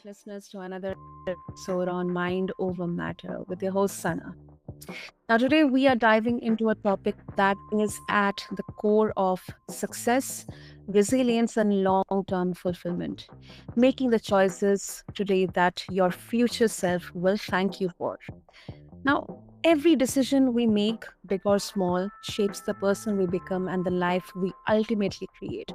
listeners, to another episode on Mind Over Matter with your host, Sana. Now, today we are diving into a topic that is at the core of success, resilience, and long term fulfillment. Making the choices today that your future self will thank you for. Now, every decision we make, big or small, shapes the person we become and the life we ultimately create.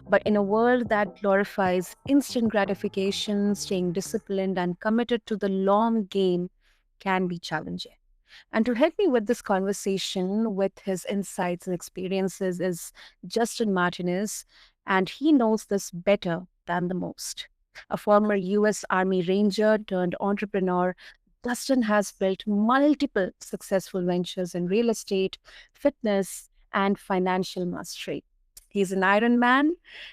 But in a world that glorifies instant gratification, staying disciplined and committed to the long game can be challenging. And to help me with this conversation, with his insights and experiences, is Justin Martinez, and he knows this better than the most. A former US Army Ranger turned entrepreneur, Justin has built multiple successful ventures in real estate, fitness, and financial mastery. He's an Ironman,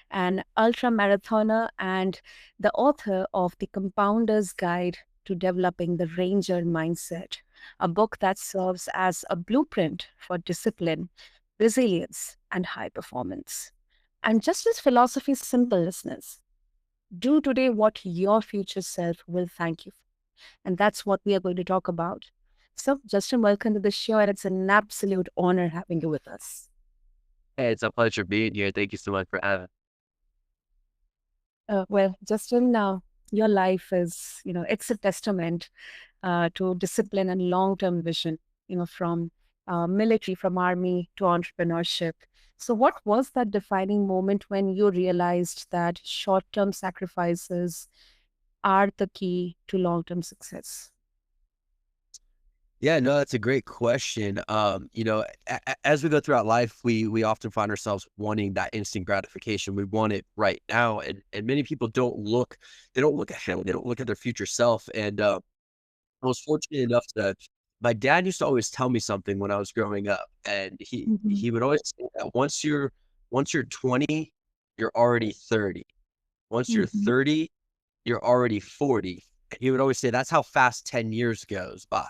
an ultra marathoner, and the author of The Compounder's Guide to Developing the Ranger Mindset, a book that serves as a blueprint for discipline, resilience, and high performance. And Justin's philosophy is simple, listeners. Do today what your future self will thank you for. And that's what we are going to talk about. So, Justin, welcome to the show, and it's an absolute honor having you with us. Hey, it's a pleasure being here. Thank you so much for having. Justin, your life is, it's a testament to discipline and long-term vision, from military, from army to entrepreneurship. So what was that defining moment when you realized that short-term sacrifices are the key to long-term success? Yeah, no, that's a great question. As we go throughout life, we often find ourselves wanting that instant gratification. We want it right now, and many people they don't look ahead, they don't look at their future self. And I was fortunate enough to. My dad used to always tell me something when I was growing up, and he Mm-hmm. he would always say that once you're 20, you're already 30. Once you're Mm-hmm. 30, you're already 40. He would always say, that's how fast 10 years goes by.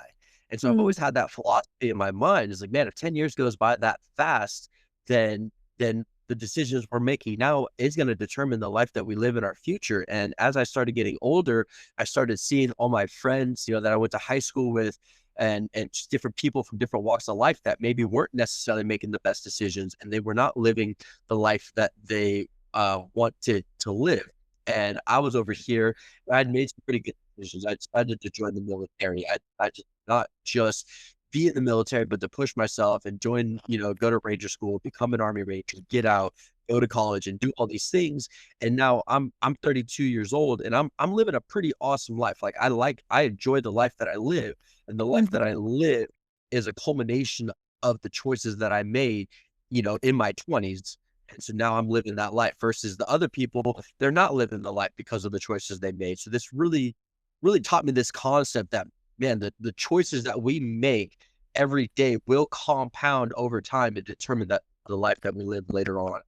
And so I've always had that philosophy in my mind. It's like, man, if 10 years goes by that fast, then the decisions we're making now is going to determine the life that we live in our future. And as I started getting older, I started seeing all my friends, that I went to high school with, and just different people from different walks of life that maybe weren't necessarily making the best decisions, and they were not living the life that they want to live. And I was over here. I had made some pretty good decisions. I decided to join the military. I just not just be in the military, but to push myself and join, go to Ranger school, become an Army Ranger, get out, go to college, and do all these things. And now I'm 32 years old, and I'm living a pretty awesome life. I enjoy the life that I live, and the life that I live is a culmination of the choices that I made, in my 20s. And so now I'm living that life versus the other people, they're not living the life because of the choices they made. So this really, really taught me this concept that, man, the choices that we make every day will compound over time and determine that the life that we live later on.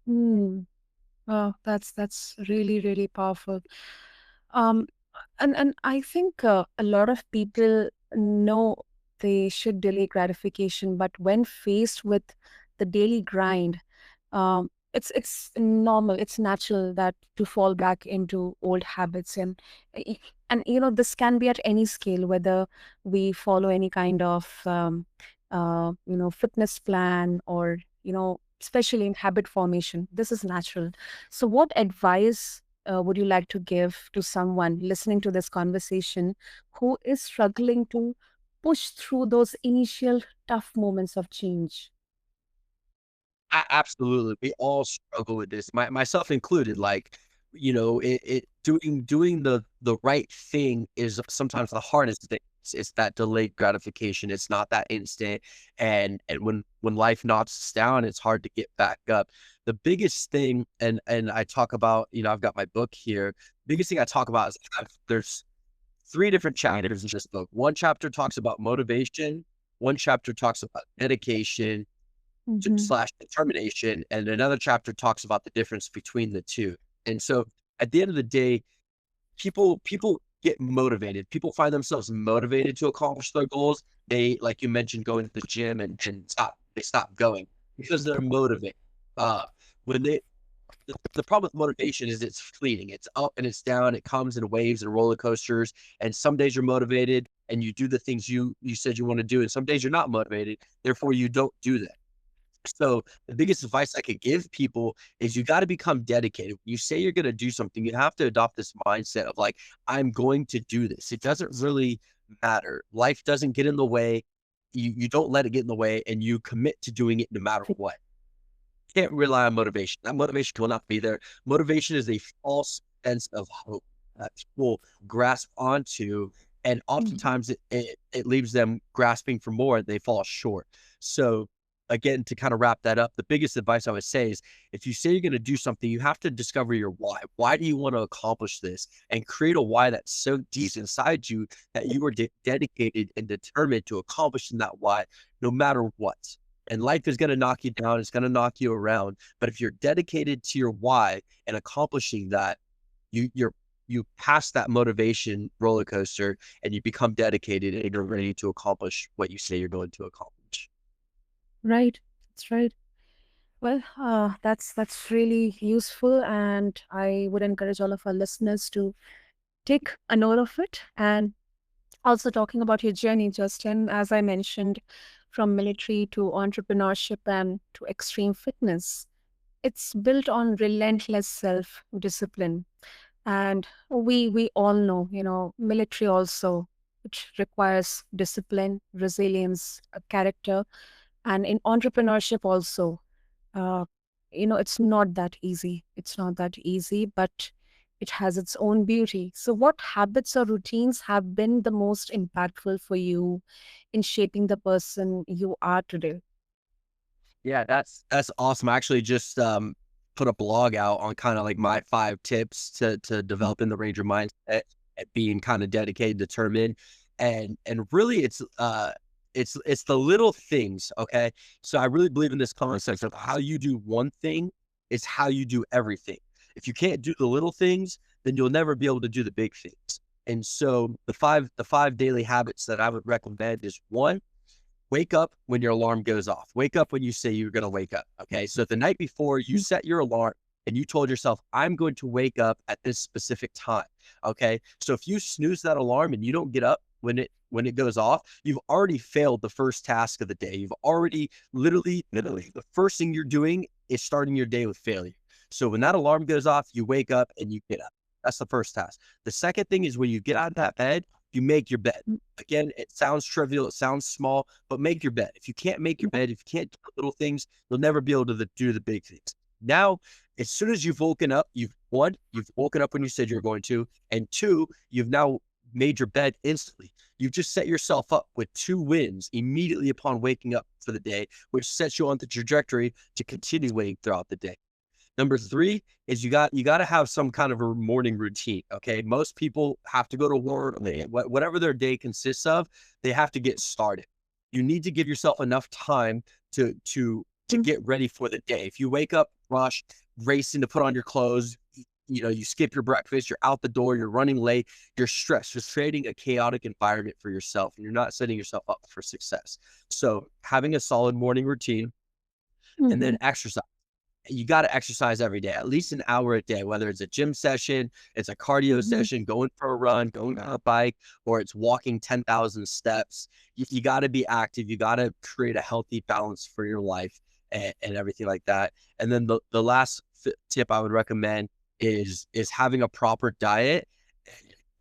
Mm-hmm. Oh, that's really, really powerful. Um, and I think a lot of people know they should delay gratification, but when faced with the daily grind, it's normal, it's natural that to fall back into old habits, and this can be at any scale, whether we follow any kind of fitness plan or especially in habit formation. This is natural. So, what advice would you like to give to someone listening to this conversation who is struggling to push through those initial tough moments of change? Absolutely. We all struggle with this, myself included. Like, doing the right thing is sometimes the hardest thing. It's that delayed gratification. It's not that instant. And when life knocks us down, it's hard to get back up. The biggest thing, and I talk about, I've got my book here. Biggest thing I talk about is there's three different chapters in this book. One chapter talks about motivation. One chapter talks about dedication Mm-hmm. slash determination, and another chapter talks about the difference between the two. And so at the end of the day, people get motivated. People find themselves motivated to accomplish their goals. They, like you mentioned, go into the gym and stop. They stop going because they're motivated. Uh, when they the problem with motivation is it's fleeting. It's up and it's down. It comes in waves and roller coasters. And some days you're motivated and you do the things you said you want to do, and some days you're not motivated. Therefore, you don't do that. So the biggest advice I could give people is you got to become dedicated. When you say you're going to do something, you have to adopt this mindset of like, I'm going to do this. It doesn't really matter. Life doesn't get in the way. You don't let it get in the way, and you commit to doing it no matter what. Can't rely on motivation. That motivation will not be there. Motivation is a false sense of hope that people grasp onto, and Mhm. oftentimes it leaves them grasping for more and they fall short. So again, to kind of wrap that up, the biggest advice I would say is if you say you're going to do something, you have to discover your why. Why do you want to accomplish this? And create a why that's so deep inside you that you are dedicated and determined to accomplishing that why, no matter what. And life is going to knock you down. It's going to knock you around. But if you're dedicated to your why and accomplishing that, you're you pass that motivation roller coaster and you become dedicated and you're ready to accomplish what you say you're going to accomplish. Right. That's right. Well, that's really useful, and I would encourage all of our listeners to take a note of it. And also talking about your journey, Justin, as I mentioned, from military to entrepreneurship and to extreme fitness, it's built on relentless self-discipline. And we all know, military also, which requires discipline, resilience, character, and in entrepreneurship also, uh, it's not that easy. It's not that easy, but it has its own beauty. So what habits or routines have been the most impactful for you in shaping the person you are today? Yeah, that's awesome. I actually just put a blog out on kind of like my 5 tips to developing the Ranger mindset and being kind of dedicated, determined, and really it's the little things. Okay, so I really believe in this concept of how you do one thing is how you do everything. If you can't do the little things, then you'll never be able to do the big things. And so the five daily habits that I would recommend is one, wake up when your alarm goes off. Wake up when you say you're going to wake up. Okay. So the night before you set your alarm and you told yourself, I'm going to wake up at this specific time. Okay. So if you snooze that alarm and you don't get up when it goes off, you've already failed the first task of the day. You've already literally the first thing you're doing is starting your day with failure. So when that alarm goes off, you wake up and you get up. That's the first task. The second thing is when you get out of that bed, you make your bed. Again, it sounds trivial, it sounds small, but make your bed. If you can't make your bed, if you can't do the little things, you'll never be able to do the big things. Now, as soon as you've woken up, you've woken up when you said you're going to, and two, you've now made your bed instantly. You've just set yourself up with 2 wins immediately upon waking up for the day, which sets you on the trajectory to continue winning throughout the day. Number 3 is you got to have some kind of a morning routine. Okay, most people have to go to work. Whatever their day consists of, they have to get started. You need to give yourself enough time to Mhm. get ready for the day. If you wake up, rush, racing to put on your clothes, you skip your breakfast, you're out the door, you're running late, you're stressed, just creating a chaotic environment for yourself, and you're not setting yourself up for success. So having a solid morning routine and then Mhm. exercise, you got to exercise every day, at least an hour a day, whether it's a gym session, it's a cardio Mhm. session, going for a run, going on a bike, or it's walking 10,000 steps. You got to be active. You got to create a healthy balance for your life and everything like that. And then the last tip I would recommend is having a proper diet.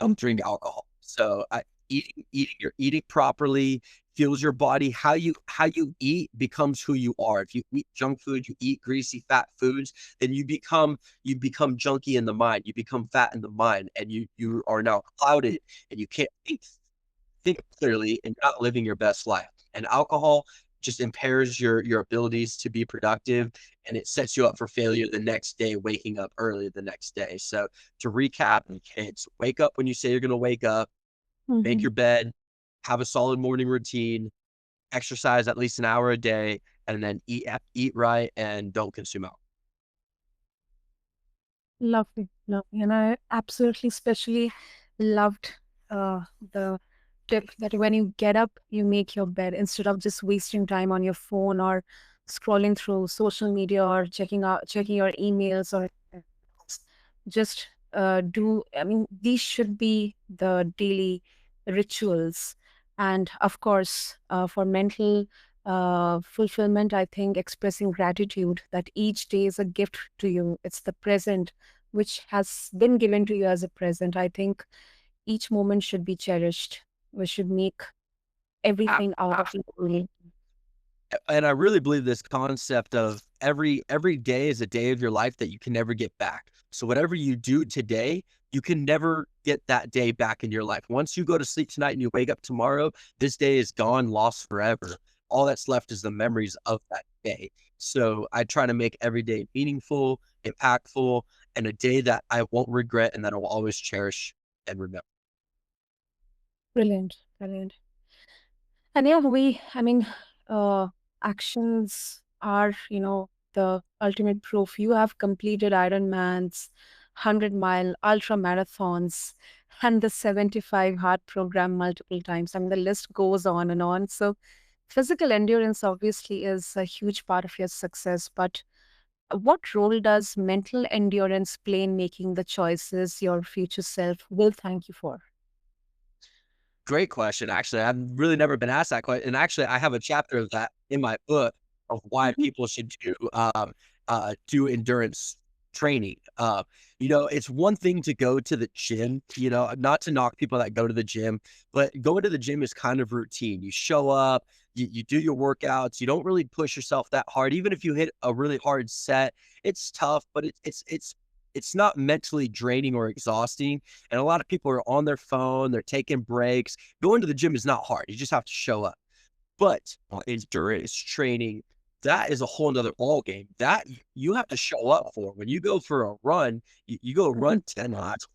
Don't drink alcohol. So you're eating properly fuels your body. How you eat becomes who you are. If you eat junk food, you eat greasy, fat foods, then you become junky in the mind. You become fat in the mind, and you are now clouded, and you can't think clearly, and you're not living your best life. And alcohol just impairs your abilities to be productive, and it sets you up for failure the next day, waking up early the next day. So to recap, it's wake up when you say you're going to wake up, make Mhm. your bed, have a solid morning routine, exercise at least an hour a day, and then eat right and don't consume alcohol. Lovely, lovely. And I absolutely, especially loved the tip that when you get up, you make your bed instead of just wasting time on your phone or scrolling through social media or checking your emails or just do. I mean, these should be the daily rituals. And of course, for mental fulfillment, I think expressing gratitude that each day is a gift to you. It's the present which has been given to you as a present. I think each moment should be cherished. We should make everything out of it. And I really believe this concept of every day is a day of your life that you can never get back. So whatever you do today, you can never get that day back in your life. Once you go to sleep tonight and you wake up tomorrow, this day is gone, lost forever. All that's left is the memories of that day. So I try to make every day meaningful, impactful, and a day that I won't regret and that I will always cherish and remember. Brilliant, brilliant. And yeah, I mean, uh, actions are, the ultimate proof. You have completed Ironmans, 100-mile ultra marathons, and the 75 hard program multiple times. I mean, the list goes on and on. So, physical endurance obviously is a huge part of your success. But what role does mental endurance play in making the choices your future self will thank you for? Great question. Actually, I've really never been asked that question. And actually, I have a chapter of that in my book of why Mhm. people should do endurance training. It's one thing to go to the gym, not to knock people that go to the gym, but going to the gym is kind of routine. You show up, you do your workouts, you don't really push yourself that hard. Even if you hit a really hard set, it's tough, but it's not mentally draining or exhausting. And a lot of people are on their phone, they're taking breaks. Going to the gym is not hard. You just have to show up. But endurance training, that is a whole nother ball game. That you have to show up for. When you go for a run, you go Mhm. run 10 miles.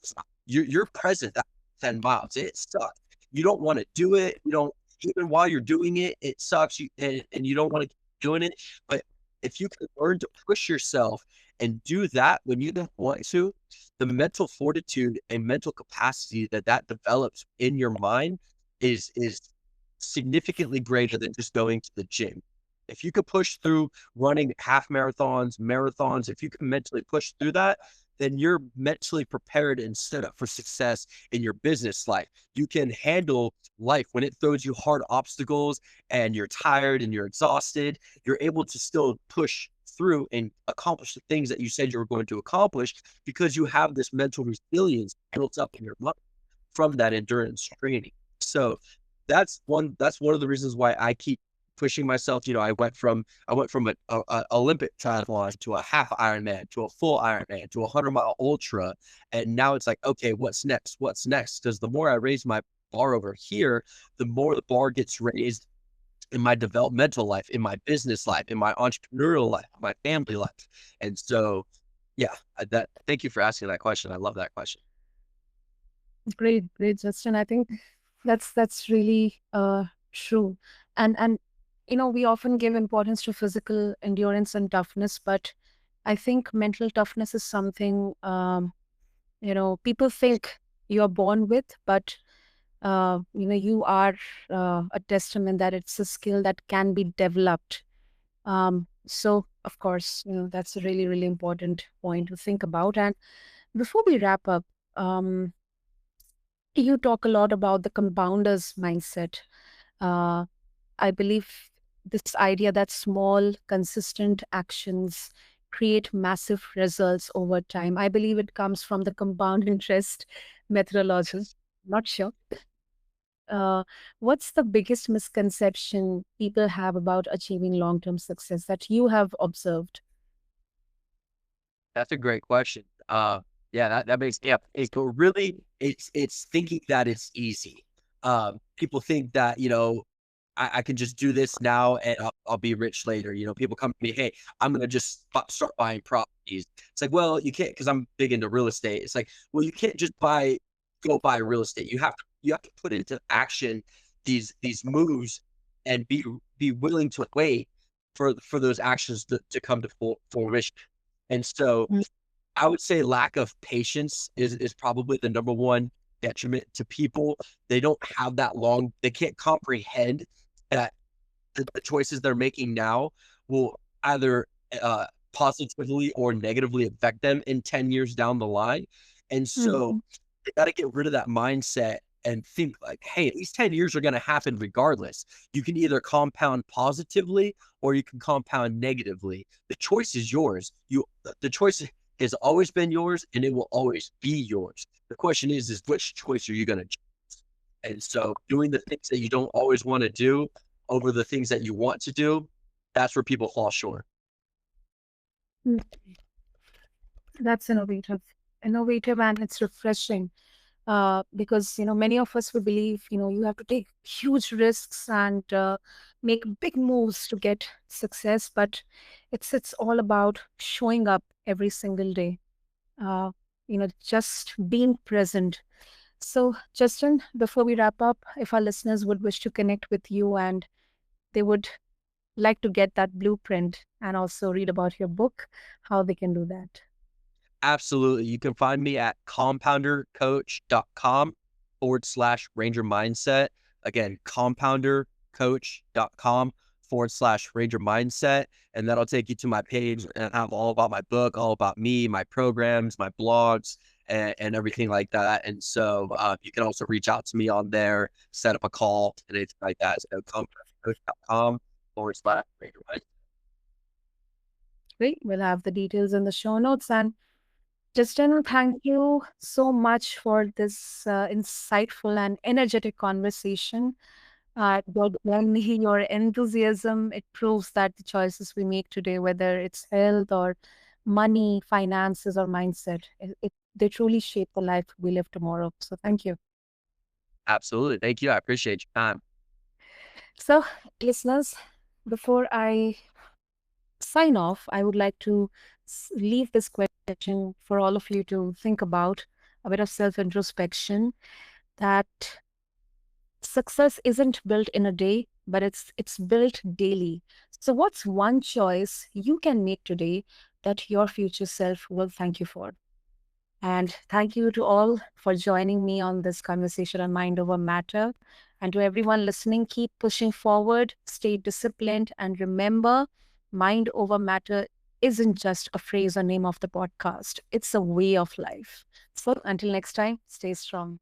You're present at 10 miles. It sucks. You don't want to do it. You don't even while you're doing it, it sucks. And you don't want to keep doing it. But if you can learn to push yourself and do that when you don't want to, the mental fortitude and mental capacity that develops in your mind is significantly greater than just going to the gym. If you could push through running half marathons, marathons, if you can mentally push through that, then you're mentally prepared and set up for success in your business life. You can handle life when it throws you hard obstacles and you're tired and you're exhausted. You're able to still push through and accomplish the things that you said you were going to accomplish because you have this mental resilience built up in your mind from that endurance training. So that's one of the reasons why I keep pushing myself. I went from a Olympic triathlon to a half Ironman to a full Ironman to a 100-mile ultra, and now it's like, okay, what's next? What's next? Because the more I raise my bar over here, the more the bar gets raised in my developmental life, in my business life, in my entrepreneurial life, my family life, and so yeah, that. Thank you for asking that question. I love that question. Great, great, Justin. I think that's really true. And we often give importance to physical endurance and toughness, but I think mental toughness is something people think you're born with, but you are a testament that it's a skill that can be developed. So of course, that's a really, really important point to think about. And before we wrap up, um, you talk a lot about the compounders mindset. Uh, I believe this idea that small, consistent actions create massive results over time. I believe it comes from the compound interest methodology. Not sure. Uh, what's the biggest misconception people have about achieving long term success that you have observed? That's a great question. Yeah, that makes yeah. It's thinking that it's easy. People think that I can just do this now and I'll be rich later. People come to me, hey, I'm gonna just start buying properties. It's like, well, you can't because I'm big into real estate. It's like, well, you can't just go buy real estate. You have to put into action these moves and be willing to wait for those actions to come to full fruition. And so Mm. I would say lack of patience is probably the number one detriment to people. They don't have that long, they can't comprehend that the choices they're making now will either uh, positively or negatively affect them in 10 years down the line. And so Mhm. they got to get rid of that mindset and think like, hey, these 10 years are going to happen regardless. You can either compound positively or you can compound negatively. The choice is yours. The choice has always been yours and it will always be yours. The question is which choice are you going to choose? And so doing the things that you don't always want to do over the things that you want to do, that's where people fall short. Mm. That's innovative, and it's refreshing. Because many of us would believe you have to take huge risks and make big moves to get success, but it's all about showing up every single day. Just being present. So, Justin, before we wrap up, if our listeners would wish to connect with you and they would like to get that blueprint and also read about your book, how they can do that? Absolutely. You can find me at compoundercoach.com/Ranger Mindset. Again, compoundercoach.com/Ranger Mindset. And that'll take you to my page and have all about my book, all about me, my programs, my blogs, and everything like that. And so you can also reach out to me on there, set up a call, and anything like that. So compoundercoach.com/Ranger Mindset. Great. We'll have the details in the show notes. And Justin, thank you so much for this insightful and energetic conversation. Your enthusiasm, it proves that the choices we make today, whether it's health or money, finances, or mindset, they truly shape the life we live tomorrow. So thank you. Absolutely. Thank you. I appreciate your time. So, listeners, before I sign off, I would like to leave this question for all of you to think about, a bit of self introspection, that success isn't built in a day, but it's built daily. So what's one choice you can make today that your future self will thank you for? And thank you to all for joining me on this conversation on Mind Over Matter. And to everyone listening, keep pushing forward, stay disciplined, and remember, Mind Over Matter isn't just a phrase or name of the podcast, it's a way of life. So until next time, stay strong.